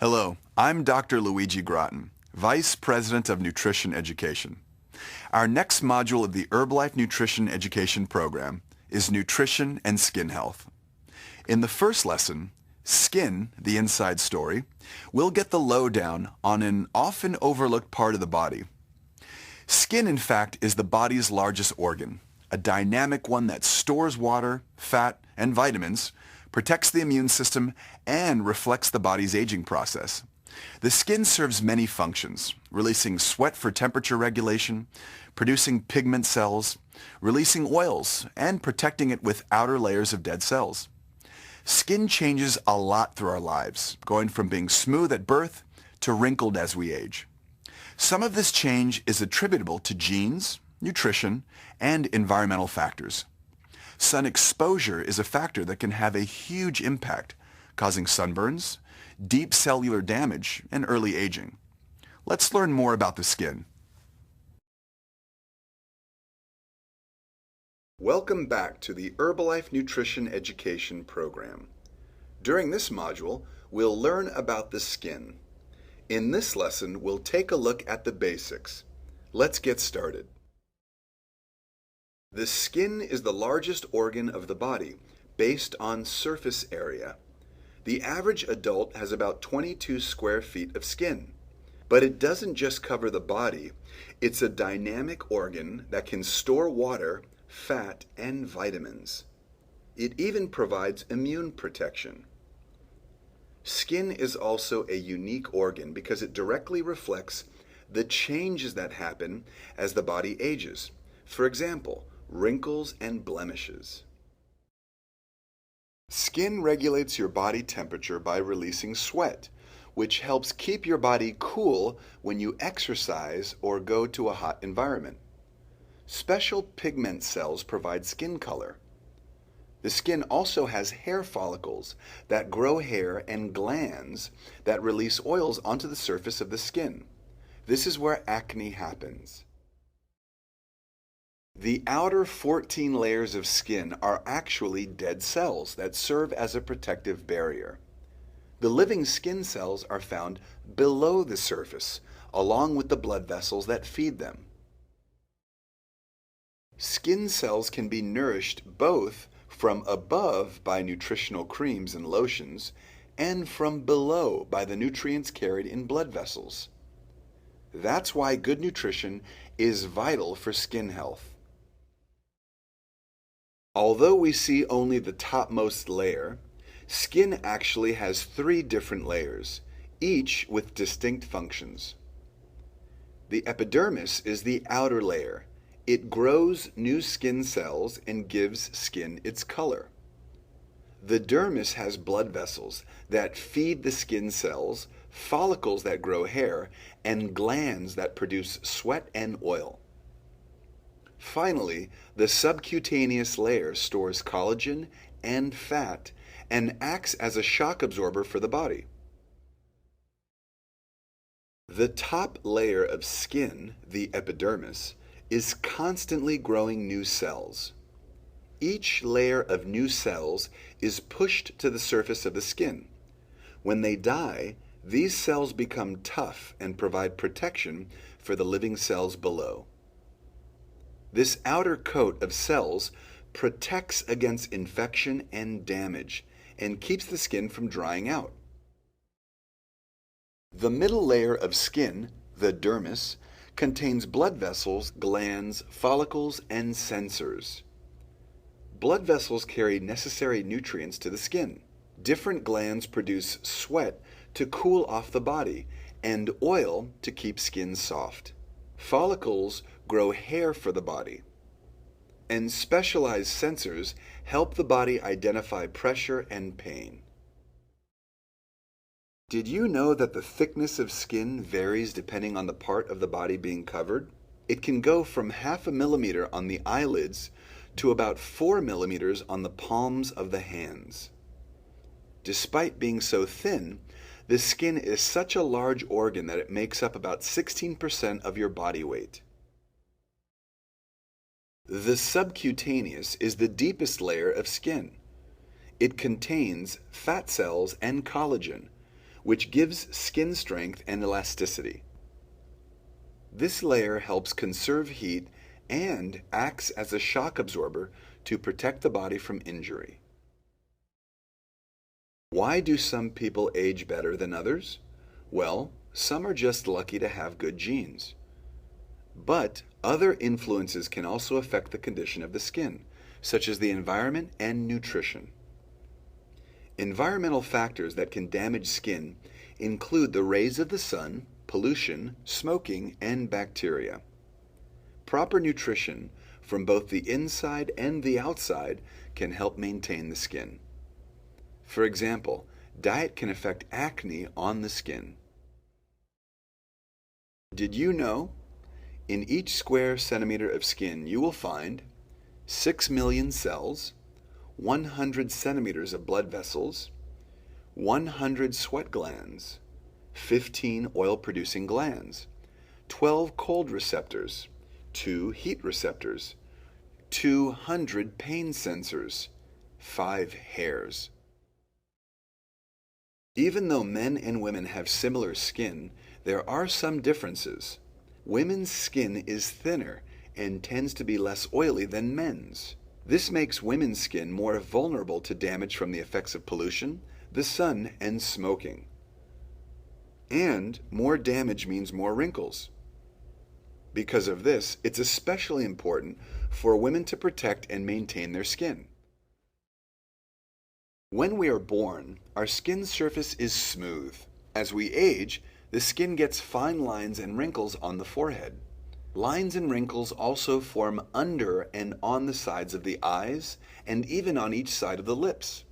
Hello, I'm Dr. Luigi Groton, Vice President of Nutrition Education. Our next module of the Herbalife Nutrition Education program is Nutrition and Skin Health. In the first lesson, Skin, the Inside Story, we'll get the lowdown on an often overlooked part of the body. Skin, in fact, is the body's largest organ, a dynamic one that stores water, fat, and vitamins, protects the immune system, and reflects the body's aging process. The skin serves many functions, releasing sweat for temperature regulation, producing pigment cells, releasing oils, and protecting it with outer layers of dead cells. Skin changes a lot through our lives, going from being smooth at birth to wrinkled as we age. Some of this change is attributable to genes, nutrition, and environmental factors. Sun exposure is a factor that can have a huge impact, causing sunburns, deep cellular damage, and early aging. Let's learn more about the skin. Welcome back to the Herbalife Nutrition Education program. During this module, we'll learn about the skin. In this lesson, we'll take a look at the basics. Let's get started. The skin is the largest organ of the body, based on surface area. The average adult has about 22 square feet of skin. But it doesn't just cover the body. It's a dynamic organ that can store water, fat, and vitamins. It even provides immune protection. Skin is also a unique organ because it directly reflects the changes that happen as the body ages. For example, wrinkles and blemishes. Skin regulates your body temperature by releasing sweat, which helps keep your body cool when you exercise or go to a hot environment. Special pigment cells provide skin color. The skin also has hair follicles that grow hair and glands that release oils onto the surface of the skin. This is where acne happens. The outer 14 layers of skin are actually dead cells that serve as a protective barrier. The living skin cells are found below the surface, along with the blood vessels that feed them. Skin cells can be nourished both from above by nutritional creams and lotions, and from below by the nutrients carried in blood vessels. That's why good nutrition is vital for skin health. Although we see only the topmost layer, skin actually has 3 different layers, each with distinct functions. The epidermis is the outer layer. It grows new skin cells and gives skin its color. The dermis has blood vessels that feed the skin cells, follicles that grow hair, and glands that produce sweat and oil. Finally, the subcutaneous layer stores collagen and fat and acts as a shock absorber for the body. The top layer of skin, the epidermis, is constantly growing new cells. Each layer of new cells is pushed to the surface of the skin. When they die, these cells become tough and provide protection for the living cells below. This outer coat of cells protects against infection and damage and keeps the skin from drying out. The middle layer of skin, the dermis, contains blood vessels, glands, follicles, and sensors. Blood vessels carry necessary nutrients to the skin. Different glands produce sweat to cool off the body and oil to keep skin soft. Follicles grow hair for the body. And specialized sensors help the body identify pressure and pain. Did you know that the thickness of skin varies depending on the part of the body being covered? It can go from 0.5 millimeter on the eyelids to about 4 millimeters on the palms of the hands. Despite being so thin, the skin is such a large organ that it makes up about 16% of your body weight. The subcutaneous is the deepest layer of skin. It contains fat cells and collagen, which gives skin strength and elasticity. This layer helps conserve heat and acts as a shock absorber to protect the body from injury. Why do some people age better than others? Well, some are just lucky to have good genes. But other influences can also affect the condition of the skin, such as the environment and nutrition. Environmental factors that can damage skin include the rays of the sun, pollution, smoking, and bacteria. Proper nutrition from both the inside and the outside can help maintain the skin. For example, diet can affect acne on the skin. Did you know? In each square centimeter of skin you will find 6 million cells, 100 centimeters of blood vessels, 100 sweat glands, 15 oil-producing glands, 12 cold receptors, 2 heat receptors, 200 pain sensors, 5 hairs. Even though men and women have similar skin, there are some differences. Women's skin is thinner and tends to be less oily than men's. This makes women's skin more vulnerable to damage from the effects of pollution, the sun, and smoking. And more damage means more wrinkles. Because of this, it's especially important for women to protect and maintain their skin. When we are born, our skin surface is smooth. As we age, the skin gets fine lines and wrinkles on the forehead. Lines and wrinkles also form under and on the sides of the eyes and even on each side of the lips.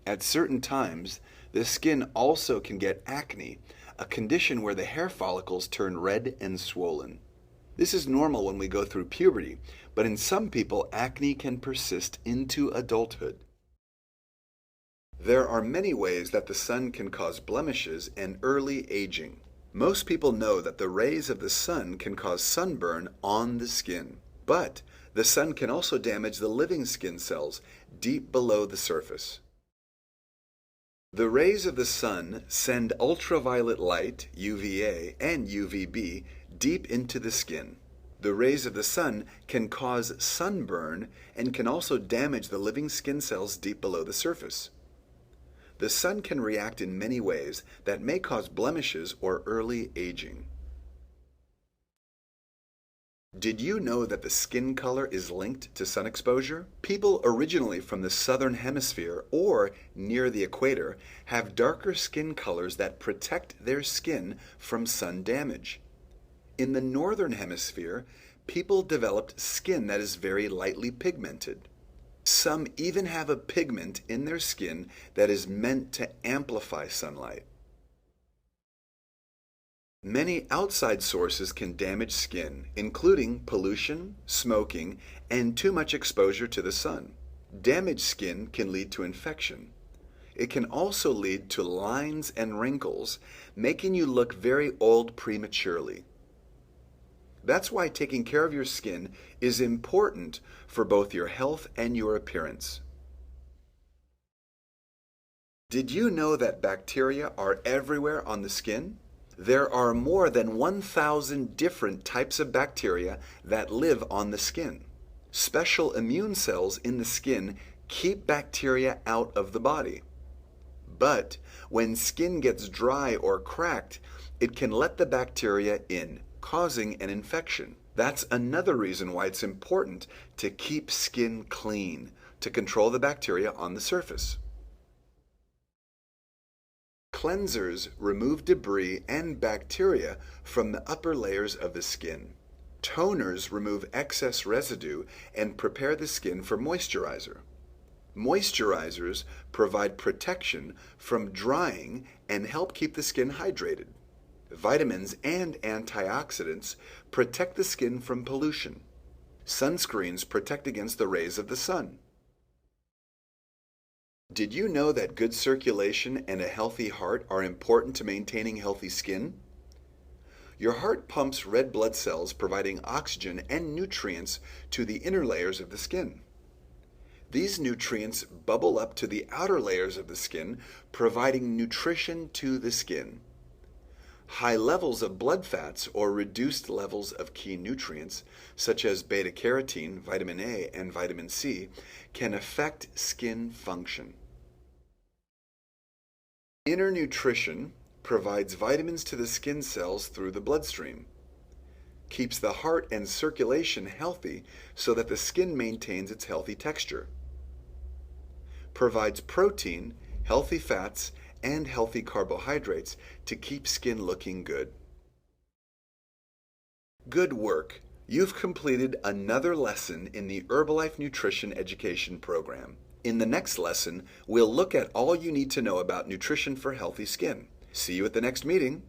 At certain times, the skin also can get acne, a condition where the hair follicles turn red and swollen. This is normal when we go through puberty, but in some people, acne can persist into adulthood. There are many ways that the sun can cause blemishes and early aging. Most people know that the rays of the sun can cause sunburn on the skin, but the sun can also damage the living skin cells deep below the surface. The rays of the sun send ultraviolet light, UVA, and UVB deep into the skin. The rays of the sun can cause sunburn and can also damage the living skin cells deep below the surface. The sun can react in many ways that may cause blemishes or early aging. Did you know that the skin color is linked to sun exposure? People originally from the southern hemisphere or near the equator have darker skin colors that protect their skin from sun damage. In the northern hemisphere, people developed skin that is very lightly pigmented. Some even have a pigment in their skin that is meant to amplify sunlight. Many outside sources can damage skin, including pollution, smoking, and too much exposure to the sun. Damaged skin can lead to infection. It can also lead to lines and wrinkles, making you look very old prematurely. That's why taking care of your skin is important for both your health and your appearance. Did you know that bacteria are everywhere on the skin? There are more than 1,000 different types of bacteria that live on the skin. Special immune cells in the skin keep bacteria out of the body. But when skin gets dry or cracked, it can let the bacteria in, causing an infection. That's another reason why it's important to keep skin clean, to control the bacteria on the surface. Cleansers remove debris and bacteria from the upper layers of the skin. Toners remove excess residue and prepare the skin for moisturizer. Moisturizers provide protection from drying and help keep the skin hydrated. Vitamins and antioxidants protect the skin from pollution. Sunscreens protect against the rays of the sun. Did you know that good circulation and a healthy heart are important to maintaining healthy skin? Your heart pumps red blood cells providing oxygen and nutrients to the inner layers of the skin. These nutrients bubble up to the outer layers of the skin, providing nutrition to the skin. High levels of blood fats or reduced levels of key nutrients, such as beta-carotene, vitamin A, and vitamin C, can affect skin function. Inner nutrition provides vitamins to the skin cells through the bloodstream, keeps the heart and circulation healthy so that the skin maintains its healthy texture, provides protein, healthy fats, and healthy carbohydrates to keep skin looking good. Good work! You've completed another lesson in the Herbalife Nutrition Education program. In the next lesson, we'll look at all you need to know about nutrition for healthy skin. See you at the next meeting.